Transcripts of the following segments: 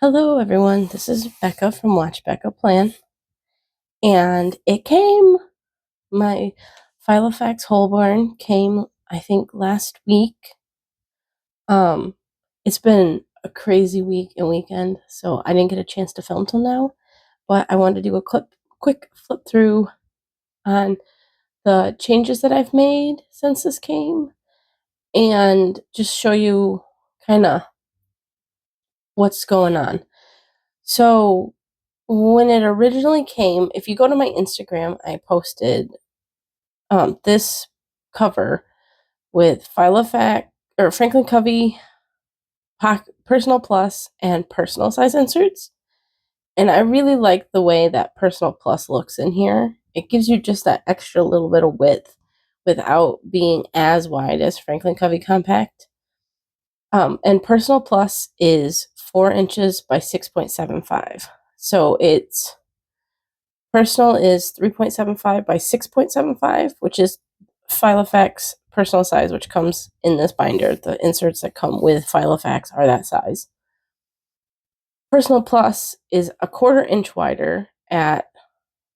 Hello, everyone. This is Becca from Watch Becca Plan, and my Filofax Holborn came, I think, last week. Um, it's been a crazy week and weekend, so I didn't get a chance to film till now, but I wanted to do a quick flip through on the changes that I've made since this came, and just show you kind of what's going on. So, when it originally came, if you go to my Instagram, I posted this cover with Filofax or Franklin Covey Personal Plus and Personal Size inserts. And I really like the way that Personal Plus looks in here. It gives you just that extra little bit of width without being as wide as Franklin Covey Compact. And Personal Plus is 4 inches by 6.75. So it's Personal is 3.75 by 6.75, which is Filofax personal size, which comes in this binder. The inserts that come with Filofax are that size. Personal Plus is a 1/4 inch wider at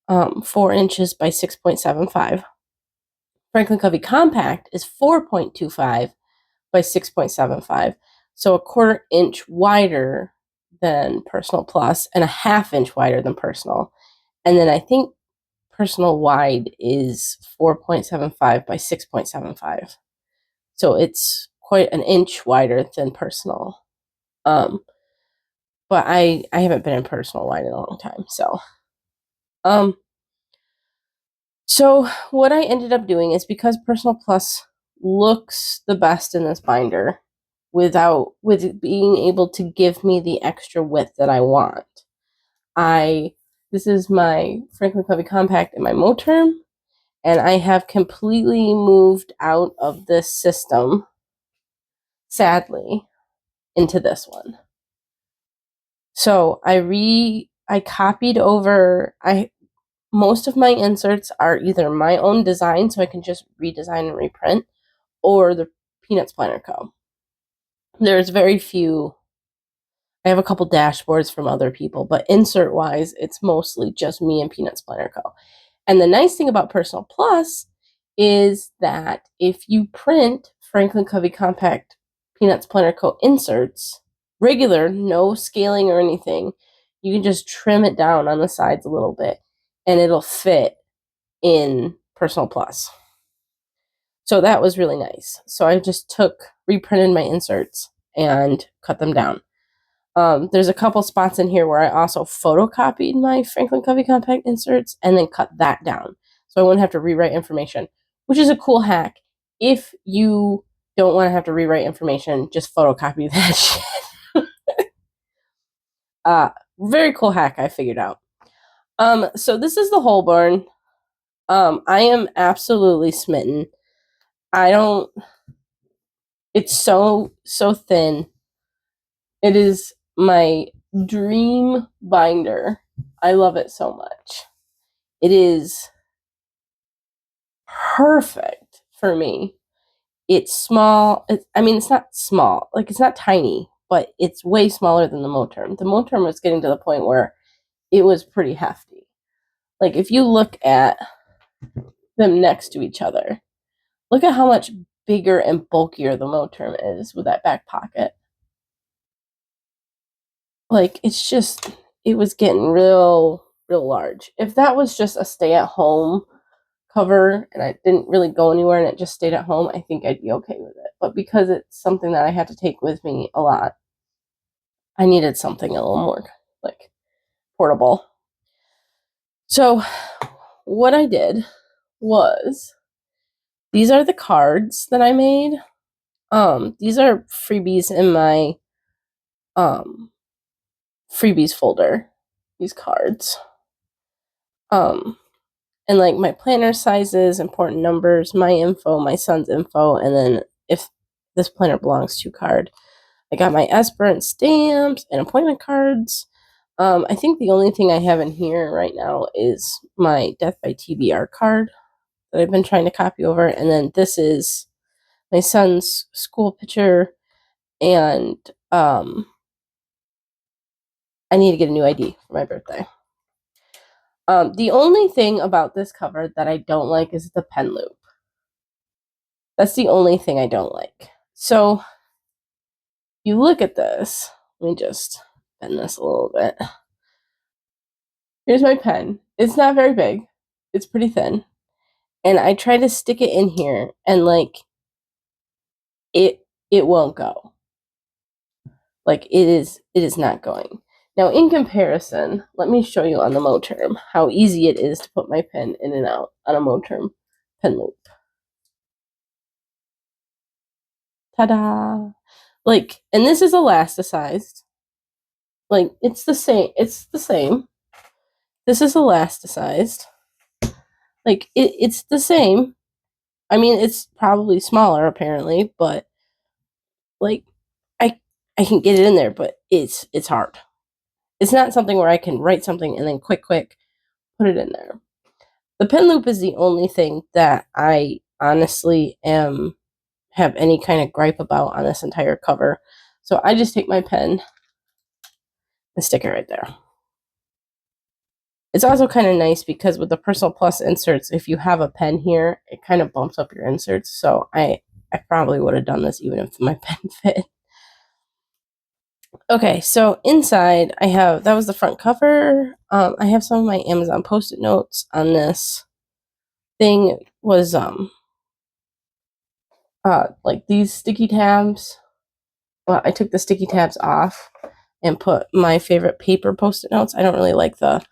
4 inches by 6.75. Franklin Covey Compact is 4.25 by 6.75, so a 1/4 inch wider than Personal Plus and a 1/2 inch wider than Personal. And then I think Personal wide is 4.75 by 6.75. So it's quite an inch wider than Personal. But I haven't been in Personal wide in a long time. Um, so what I ended up doing is, because Personal Plus looks the best in this binder with being able to give me the extra width that I want. This is my Franklin Covey Compact in my Moterm, and I have completely moved out of this system, sadly, into this one. So I copied over. Most of my inserts are either my own design, so I can just redesign and reprint, or the Peanuts Planner Co. There's very few. I have a couple dashboards from other people, but insert wise, it's mostly just me and Peanuts Planner Co. And the nice thing about Personal Plus is that if you print Franklin Covey Compact Peanuts Planner Co. inserts, regular, no scaling or anything, you can just trim it down on the sides a little bit and it'll fit in Personal Plus. So that was really nice. So I just reprinted my inserts and cut them down. There's a couple spots in here where I also photocopied my Franklin Covey Compact inserts and then cut that down, so I wouldn't have to rewrite information, which is a cool hack. If you don't want to have to rewrite information, just photocopy that shit. Very cool hack I figured out. So this is the Holborn. I am absolutely smitten. It's so thin. It is my dream binder. I love it so much. It is perfect for me. It's small. It's not small. Like, it's not tiny, but it's way smaller than the Moterm. The Moterm was getting to the point where it was pretty hefty. Like, if you look at them next to each other, look at how much bigger and bulkier the Moterm is with that back pocket. Like, it was getting real large. If that was just a stay-at-home cover and I didn't really go anywhere and it just stayed at home, I think I'd be okay with it. But because it's something that I had to take with me a lot, I needed something a little more, like, portable. So what I did was, these are the cards that I made. These are freebies in my freebies folder. These cards. And like my planner sizes, important numbers, my info, my son's info, and then if this planner belongs to card. I got my Esperant stamps and appointment cards. I think the only thing I have in here right now is my Death by TBR card that I've been trying to copy over, and then this is my son's school picture and I need to get a new ID for my birthday. The only thing about this cover that I don't like is the pen loop. That's the only thing I don't like. So you look at this. Let me just bend this a little bit. Here's my pen. It's not very big. It's pretty thin. And I try to stick it in here and like it won't go. Like it is not going. Now in comparison, let me show you on the Moterm how easy it is to put my pen in and out on a Moterm pen loop. Ta-da! Like, and this is elasticized. Like it's the same. It's the same. This is elasticized. Like it's the same. I mean, it's probably smaller apparently, but like I can get it in there, but it's hard. It's not something where I can write something and then quick put it in there. The pen loop is the only thing that I honestly have any kind of gripe about on this entire cover. So I just take my pen and stick it right there. It's also kind of nice because with the Personal Plus inserts, if you have a pen here, it kind of bumps up your inserts. So I probably would have done this even if my pen fit. Okay, so inside I have, that was the front cover. I have some of my Amazon Post-it notes on this thing. Was like these sticky tabs. Well, I took the sticky tabs off and put my favorite paper Post-it notes. I don't really like the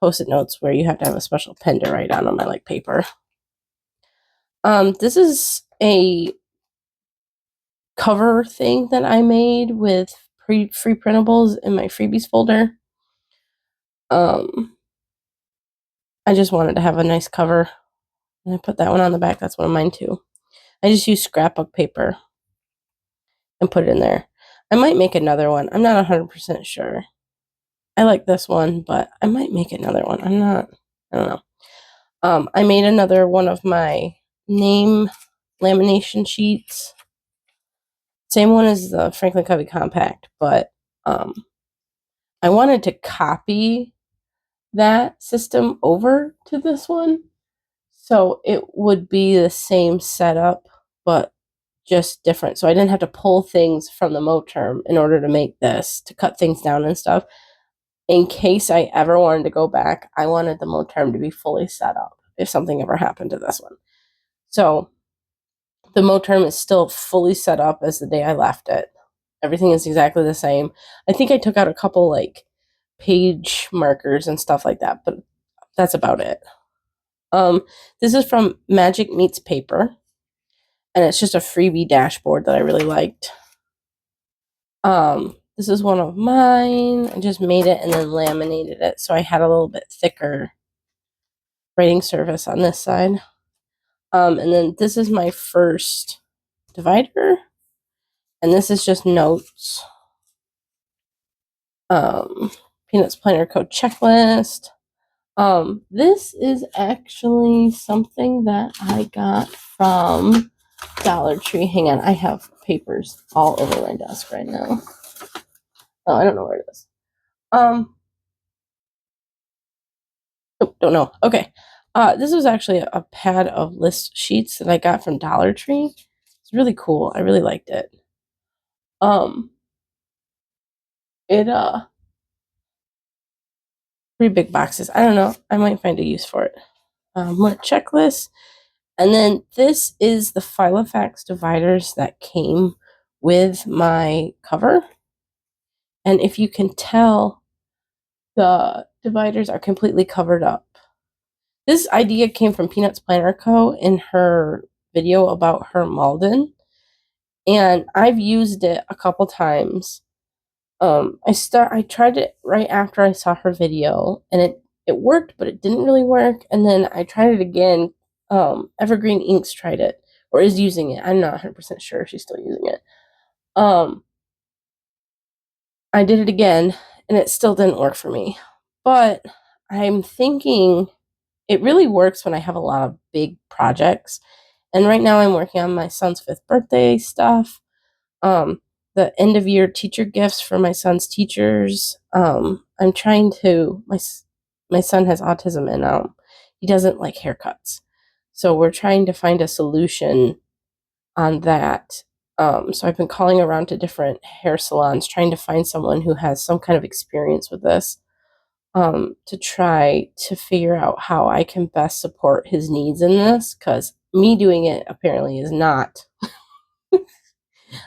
Post-it notes where you have to have a special pen to write on them. I like paper. This is a cover thing that I made with free printables in my Freebies folder. I just wanted to have a nice cover, and I put that one on the back. That's one of mine too. I just used scrapbook paper and put it in there. I might make another one. I'm not 100% sure. I like this one, but I might make another one. I don't know. I made another one of my name lamination sheets. Same one as the Franklin Covey Compact, but I wanted to copy that system over to this one. So it would be the same setup, but just different. So I didn't have to pull things from the Moterm in order to make this, to cut things down and stuff. In case I ever wanted to go back, I wanted the Moterm to be fully set up if something ever happened to this one. So the Moterm is still fully set up as the day I left it. Everything is exactly the same. I think I took out a couple like page markers and stuff like that, but that's about it. This is from Magic Meets Paper, and it's just a freebie dashboard that I really liked. This is one of mine. I just made it and then laminated it, so I had a little bit thicker writing surface on this side. And then this is my first divider, and this is just notes. Peanuts Planner Code Checklist. This is actually something that I got from Dollar Tree. Hang on, I have papers all over my desk right now. Oh, I don't know where it is. Oh, don't know. Okay. This was actually a pad of list sheets that I got from Dollar Tree. It's really cool. I really liked it. It pretty big boxes. I don't know. I might find a use for it. More checklists. And then this is the Filofax dividers that came with my cover. And if you can tell, the dividers are completely covered up. This idea came from Peanuts Planner Co. in her video about her Malden. And I've used it a couple times. I tried it right after I saw her video, and it worked, but it didn't really work. And then I tried it again. Evergreen Inks tried it, or is using it. I'm not 100% sure if she's still using it. I did it again, and it still didn't work for me. But I'm thinking it really works when I have a lot of big projects. And right now I'm working on my son's 5th birthday stuff. the end of year teacher gifts for my son's teachers. I'm trying to, my son has autism and he doesn't like haircuts. So we're trying to find a solution on that. So I've been calling around to different hair salons, trying to find someone who has some kind of experience with this, to try to figure out how I can best support his needs in this, because me doing it apparently is not.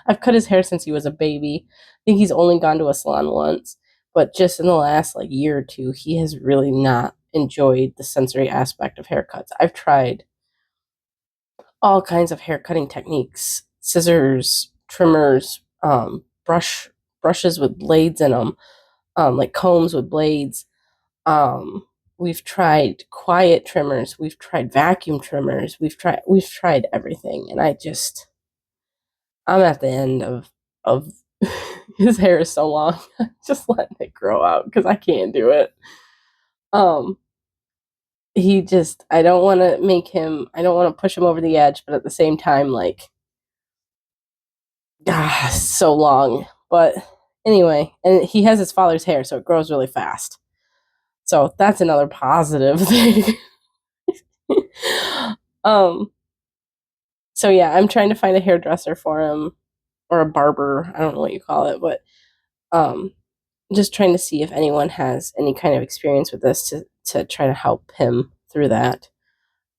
I've cut his hair since he was a baby. I think he's only gone to a salon once, but just in the last like year or two, he has really not enjoyed the sensory aspect of haircuts. I've tried all kinds of hair cutting techniques, scissors, trimmers, brushes with blades in them, like combs with blades. We've tried quiet trimmers, we've tried vacuum trimmers, we've tried everything, and I'm at the end of his hair is so long. Just letting it grow out because I can't do it. Um, I don't want to I don't want to push him over the edge, but at the same time, like, so long. But anyway, and he has his father's hair, so it grows really fast. So that's another positive thing. um, so yeah, I'm trying to find a hairdresser for him or a barber. I don't know what you call it, but um, just trying to see if anyone has any kind of experience with this to try to help him through that.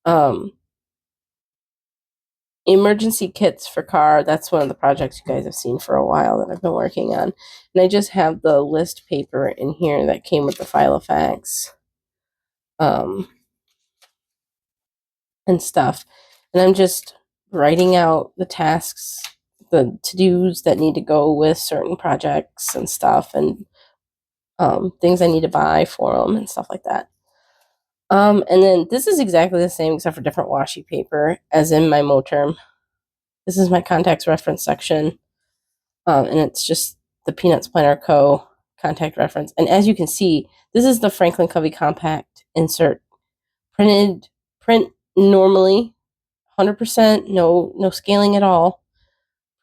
Um, emergency kits for car, that's one of the projects you guys have seen for a while that I've been working on. And I just have the list paper in here that came with the Filofax and stuff. And I'm just writing out the tasks, the to-dos that need to go with certain projects and stuff, and things I need to buy for them and stuff like that. And then this is exactly the same except for different washi paper as in my Moterm. This is my contacts reference section. And it's just the Peanuts Planner Co. contact reference. And as you can see, this is the Franklin Covey Compact insert. Print normally, 100%, no scaling at all.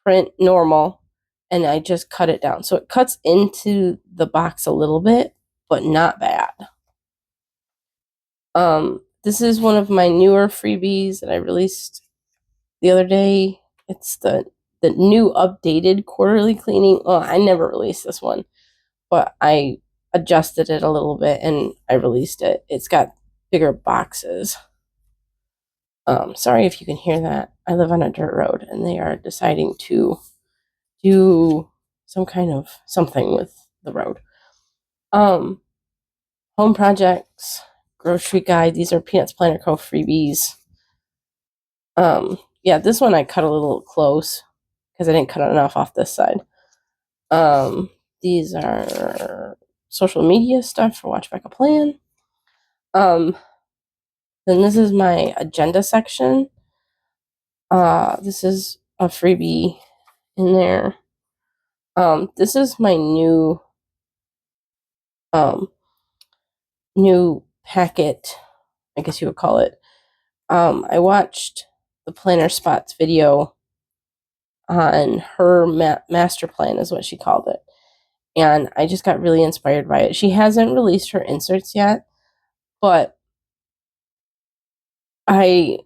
Print normal. And I just cut it down. So it cuts into the box a little bit, but not bad. This is one of my newer freebies that I released the other day. It's the new updated quarterly cleaning. Well, I never released this one, but I adjusted it a little bit and I released it. It's got bigger boxes. Sorry if you can hear that. I live on a dirt road and they are deciding to do some kind of something with the road. Home projects, grocery guide. These are Peanuts Planner Co. freebies. Yeah, this one I cut a little close because I didn't cut enough off this side. These are social media stuff for Watch Back a Plan. Then this is my agenda section. This is a freebie in there. This is my new packet, I guess you would call it. I watched the Planner Spots video on her master plan, is what she called it. And I just got really inspired by it. She hasn't released her inserts yet, but I've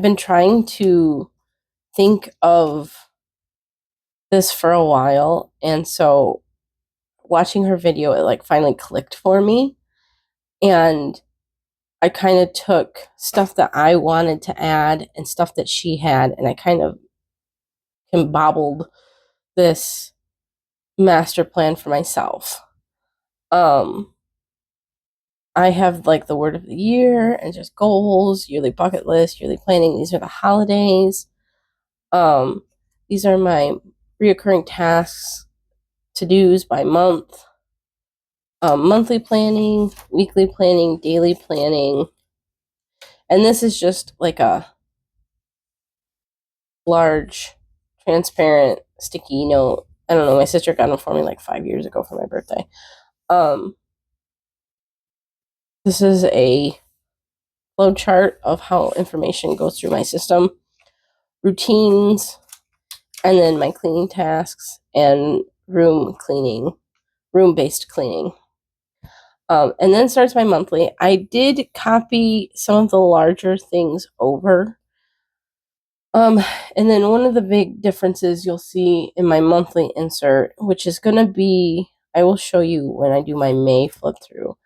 been trying to think of this for a while, and so watching her video, it like finally clicked for me, and I kind of took stuff that I wanted to add and stuff that she had, and I kind of combobbled this master plan for myself. I have like the word of the year and just goals, yearly bucket list, yearly planning. These are the holidays. These are my reoccurring tasks, to-dos by month, monthly planning, weekly planning, daily planning. And this is just like a large, transparent, sticky note. I don't know, my sister got them for me like 5 years ago for my birthday. This is a flow chart of how information goes through my system. Routines, and then my cleaning tasks and room-based cleaning. And then starts my monthly. I did copy some of the larger things over. And then one of the big differences you'll see in my monthly insert, which is going to be, I will show you when I do my May flip through.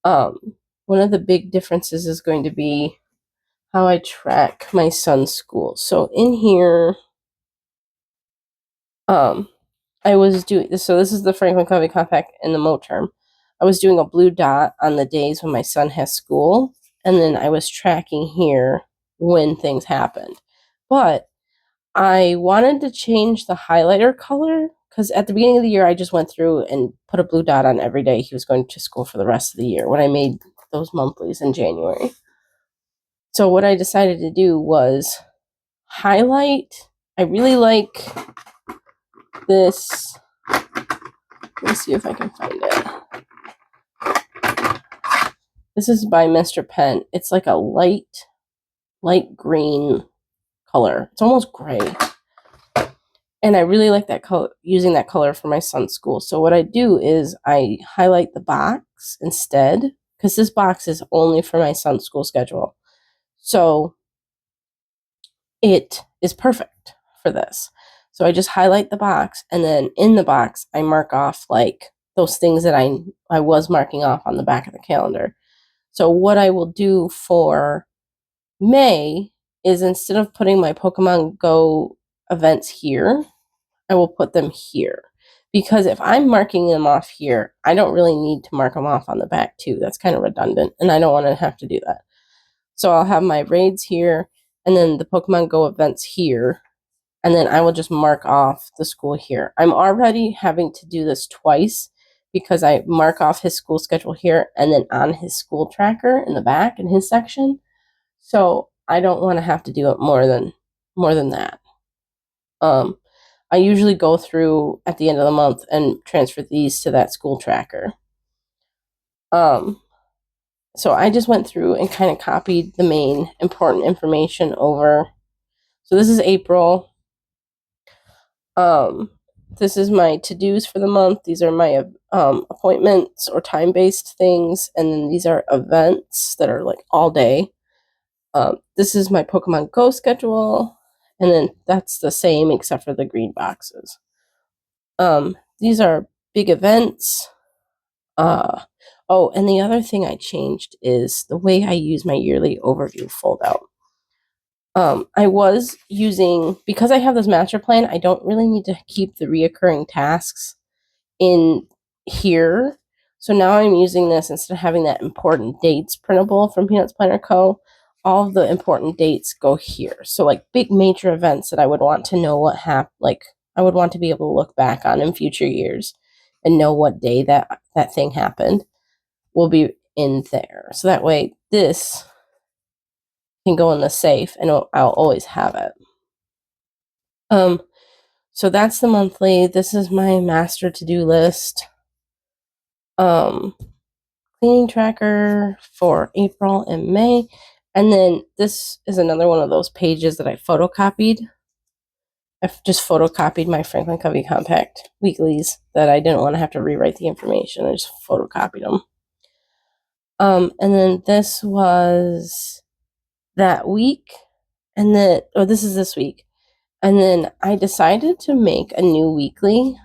One of the big differences is going to be how I track my son's school. So in here, I was doing this. So this is the Franklin Covey Compact in the Mo term. I was doing a blue dot on the days when my son has school, and then I was tracking here when things happened. But I wanted to change the highlighter color because at the beginning of the year, I just went through and put a blue dot on every day he was going to school for the rest of the year when I made those monthlies in January. So what I decided to do was highlight. I really like this. Let me see if I can find it. This is by Mr. Pen. It's like a light green color. It's almost gray. And I really like that color, using that color for my son's school. So what I do is I highlight the box instead, because this box is only for my son's school schedule. So it is perfect for this. So I just highlight the box, and then in the box, I mark off like those things that I was marking off on the back of the calendar. So what I will do for May is instead of putting my Pokemon Go events here, I will put them here. Because if I'm marking them off here, I don't really need to mark them off on the back too. That's kind of redundant, and I don't want to have to do that. So I'll have my raids here, and then the Pokemon Go events here, and then I will just mark off the school here. I'm already having to do this twice because I mark off his school schedule here and then on his school tracker in the back in his section. So I don't want to have to do it more than that. I usually go through at the end of the month and transfer these to that school tracker. So I just went through and kind of copied the main important information over. So this is April. This is my to-dos for the month. These are my appointments or time-based things, and then these are events that are like all day. This is my Pokemon Go schedule, and then that's the same except for the green boxes. These are big events. Oh, and the other thing I changed is the way I use my yearly overview foldout. I was using, because I have this master plan, I don't really need to keep the reoccurring tasks in here. So now I'm using this instead of having that important dates printable from Peanuts Planner Co. All of the important dates go here. So like big major events that I would want to know what happened, like I would want to be able to look back on in future years and know what day that thing happened will be in there. So that way this can go in the safe and I'll always have it. So that's the monthly. This is my master to-do list. Cleaning tracker for April and May. And then this is another one of those pages that I photocopied. I've just photocopied my Franklin Covey Compact weeklies that I didn't want to have to rewrite the information. I just photocopied them. And then this was that week, and then this is this week. And then I decided to make a new weekly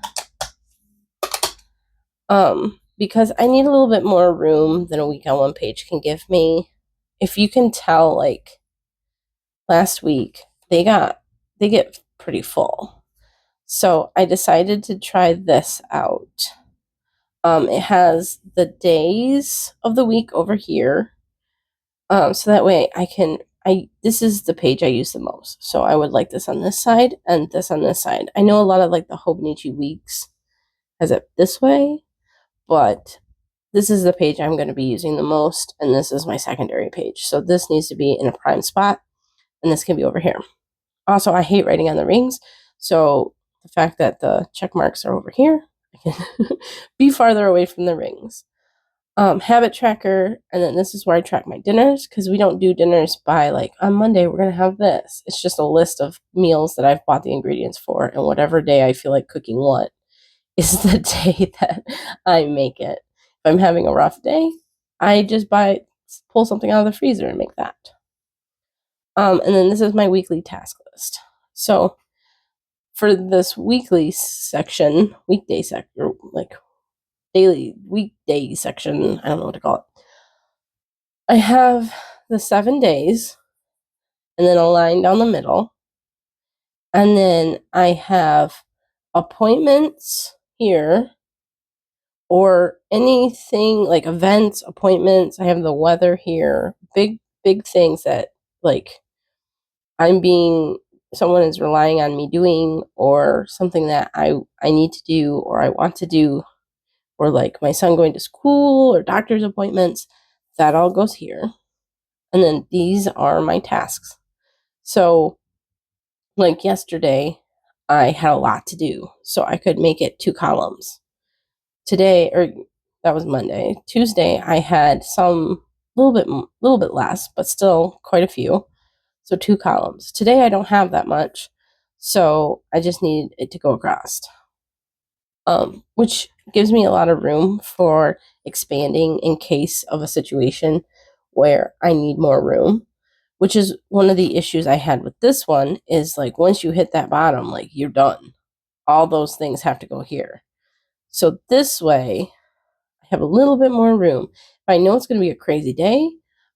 because I need a little bit more room than a week on one page can give me. If you can tell, like last week, they get pretty full. So I decided to try this out. It has the days of the week over here. So that way this is the page I use the most. So I would like this on this side and this on this side. I know a lot of like the Hobonichi Weeks has it this way, but this is the page I'm going to be using the most, and this is my secondary page. So this needs to be in a prime spot, and this can be over here. Also, I hate writing on the rings, so the fact that the check marks are over here, I can be farther away from the rings. habit tracker, and then this is where I track my dinners, because we don't do dinners by like on Monday we're gonna have this. It's just a list of meals that I've bought the ingredients for, and whatever day I feel like cooking what is the day that I make it. If I'm having a rough day, I just pull something out of the freezer and make that. And then this is my weekly task list. So for this weekly section, weekday section, or like daily weekday section, I don't know what to call it. I have the 7 days, and then a line down the middle. And then I have appointments here, or anything like events, appointments. I have the weather here, big things that like someone is relying on me doing, or something that I need to do or I want to do, or like my son going to school or doctor's appointments. That all goes here. And then these are my tasks. So like yesterday, I had a lot to do, so I could make it 2 columns. Today, or that was Monday. Tuesday, I had some little bit less, but still quite a few. So 2 columns. Today, I don't have that much, so I just need it to go across, which gives me a lot of room for expanding in case of a situation where I need more room. Which is one of the issues I had with this one, is like once you hit that bottom, like you're done. All those things have to go here. So this way, I have a little bit more room. If I know it's going to be a crazy day,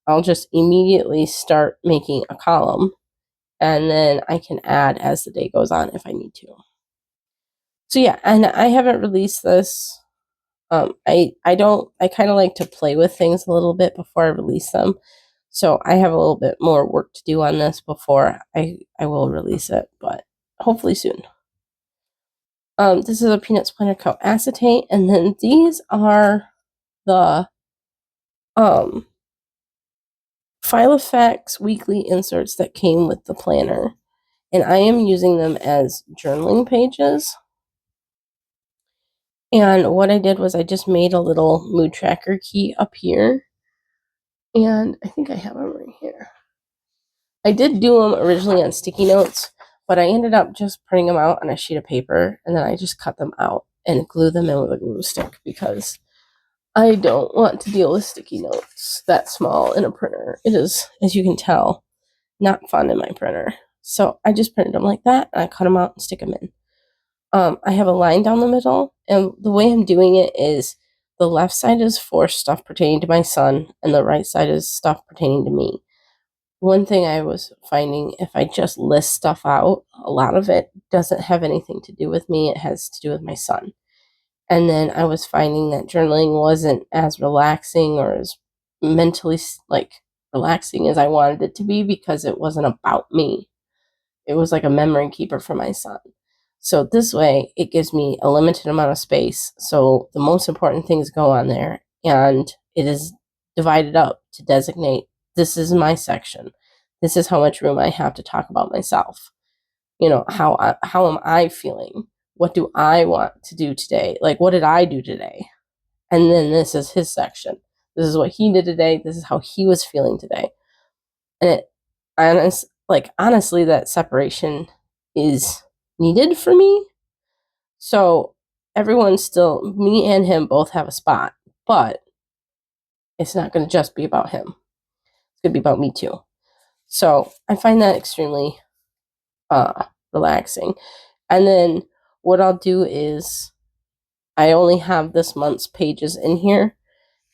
I'll just immediately start making a column, and then I can add as the day goes on if I need to. So yeah, and I haven't released this. I kind of like to play with things a little bit before I release them. So I have a little bit more work to do on this before I will release it, but hopefully soon. This is a peanut splinter coat acetate, and then these are the Filofax weekly inserts that came with the planner, and I am using them as journaling pages. And what I did was I just made a little mood tracker key up here, and I think I have them right here. I did do them originally on sticky notes, but I ended up just printing them out on a sheet of paper, and then I just cut them out and glue them in with a glue stick, because I don't want to deal with sticky notes that small in a printer. It is, as you can tell, not fun in my printer. So I just printed them like that, and I cut them out and stick them in. I have a line down the middle, and the way I'm doing it is the left side is for stuff pertaining to my son, and the right side is stuff pertaining to me. One thing I was finding, if I just list stuff out, a lot of it doesn't have anything to do with me. It has to do with my son. And then I was finding that journaling wasn't as relaxing or as mentally like relaxing as I wanted it to be, because it wasn't about me. It was like a memory keeper for my son. So this way, it gives me a limited amount of space. So the most important things go on there, and it is divided up to designate, this is my section. This is how much room I have to talk about myself. You know, how am I feeling? What do I want to do today? Like, what did I do today? And then this is his section. This is what he did today. This is how he was feeling today. And honestly, that separation is needed for me. So everyone's still, me and him both have a spot, but it's not going to just be about him. It's going to be about me too. So I find that extremely relaxing. And then what I'll do is I only have this month's pages in here,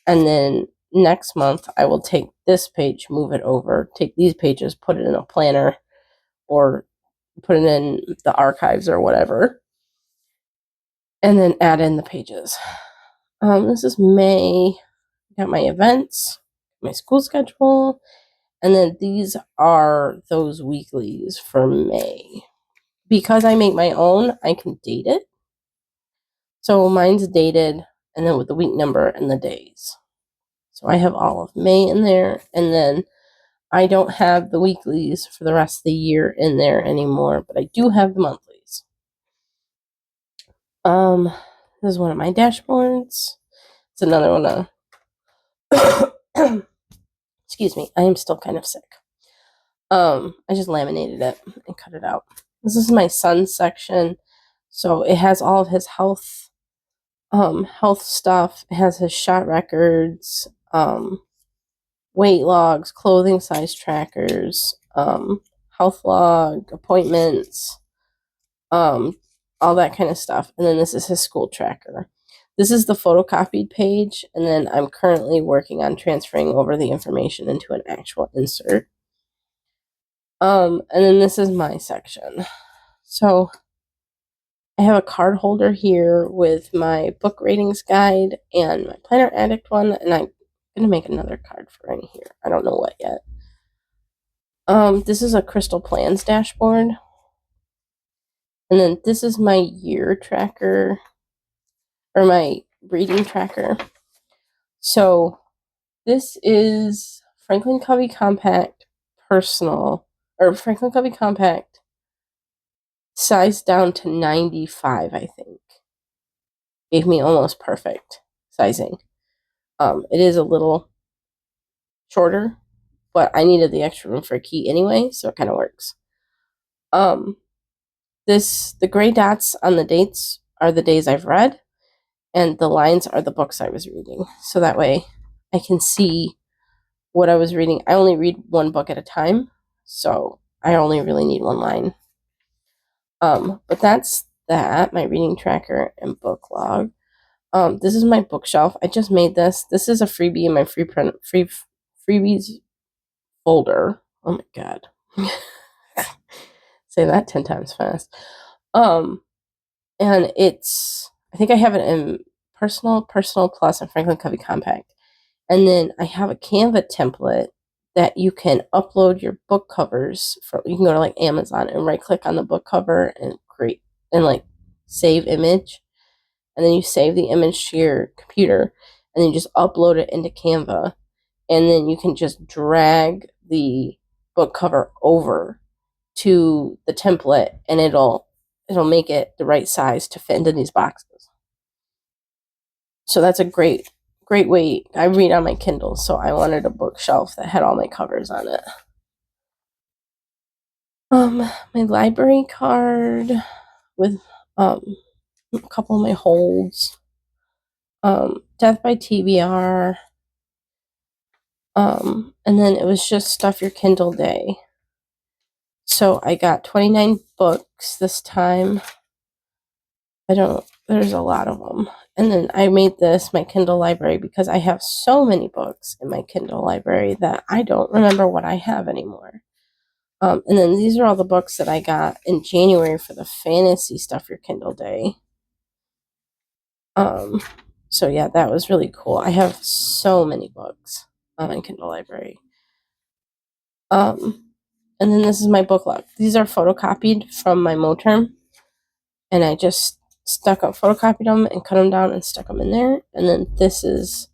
and then next month I will take this page, move it over, take these pages, put it in a planner, or put it in the archives or whatever, and then add in the pages. This is May. Got my events, my school schedule, and then these are those weeklies for May. Because I make my own, I can date it. So mine's dated, and then with the week number and the days. So I have all of May in there, and then I don't have the weeklies for the rest of the year in there anymore, but I do have the monthlies. This is one of my dashboards. It's another one of Excuse me, I am still kind of sick. I just laminated it and cut it out. This is my son's section, so it has all of his health stuff. It has his shot records, weight logs, clothing size trackers, health log, appointments, all that kind of stuff. And then this is his school tracker. This is the photocopied page, and then I'm currently working on transferring over the information into an actual insert. And then this is my section. So I have a card holder here with my book ratings guide and my planner addict one, and I'm gonna make another card for in here. I don't know what yet. This is a Crystal Plans dashboard. And then this is my year tracker, or my reading tracker. So this is Franklin Covey Compact Personal, or Franklin Covey Compact sized down to 95, I think. Gave me almost perfect sizing. It is a little shorter, but I needed the extra room for a key anyway, so it kind of works. The gray dots on the dates are the days I've read, and the lines are the books I was reading. So that way I can see what I was reading. I only read one book at a time, so I only really need one line. But that's that, my reading tracker and book log. This is my bookshelf. I just made this. This is a freebie in my freebies folder. Oh my god. Say that 10 times fast. And I think I have it in Personal Plus, and Franklin Covey Compact. And then I have a Canva template that you can upload your book covers for. You can go to like Amazon and right click on the book cover and create and like save image. And then you save the image to your computer and then you just upload it into Canva. And then you can just drag the book cover over to the template and it'll make it the right size to fit into these boxes. So that's a great way. I read on my Kindle, so I wanted a bookshelf that had all my covers on it. My library card with a couple of my holds. Death by TBR. And then it was just Stuff Your Kindle Day. So I got 29 books this time. There's a lot of them. And then I made this my Kindle library because I have so many books in my Kindle library that I don't remember what I have anymore. And then these are all the books that I got in January for the fantasy Stuff Your Kindle Day. So yeah, that was really cool. I have so many books on my Kindle library. And then this is my book log. These are photocopied from my Moterm, and I just photocopied them and cut them down and stuck them in there. And then this is,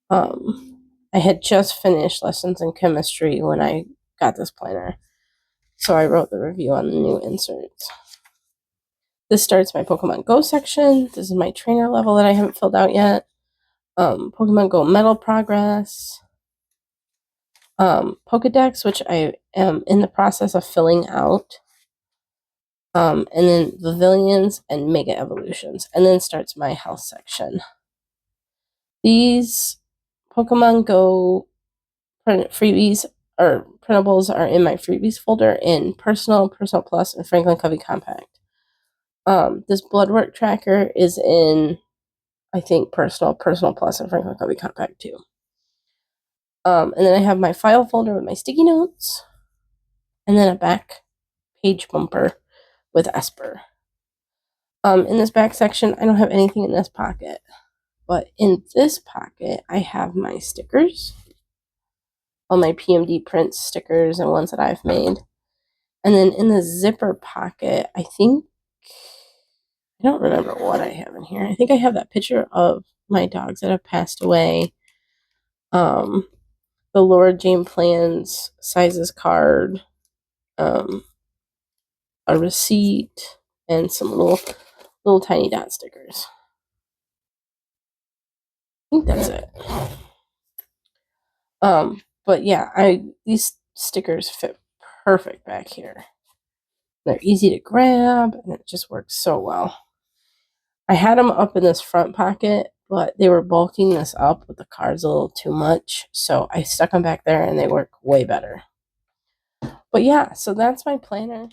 I had just finished lessons in chemistry when I got this planner, so I wrote the review on the new inserts. This starts my Pokemon Go section. This is my trainer level that I haven't filled out yet. Pokemon Go medal progress. Pokedex, which I am in the process of filling out. And then Pavilions and Mega Evolutions. And then starts my health section. These Pokemon Go freebies or printables are in my freebies folder in Personal Plus, and Franklin Covey Compact. This blood work tracker is in, I think, Personal Plus, and Franklin Covey Compact too. And then I have my file folder with my sticky notes, and then a back page bumper with Esper. In this back section, I don't have anything in this pocket, but in this pocket, I have my stickers, all my PMD print stickers and ones that I've made. And then in the zipper pocket, I don't remember what I have in here. I think I have that picture of my dogs that have passed away. The Laura Jane Plans sizes card, a receipt, and some little tiny dot stickers. I think that's it. But yeah, these stickers fit perfect back here. They're easy to grab, and it just works so well. I had them up in this front pocket, but they were bulking this up with the cards a little too much, so I stuck them back there, and they work way better. But yeah, so that's my planner.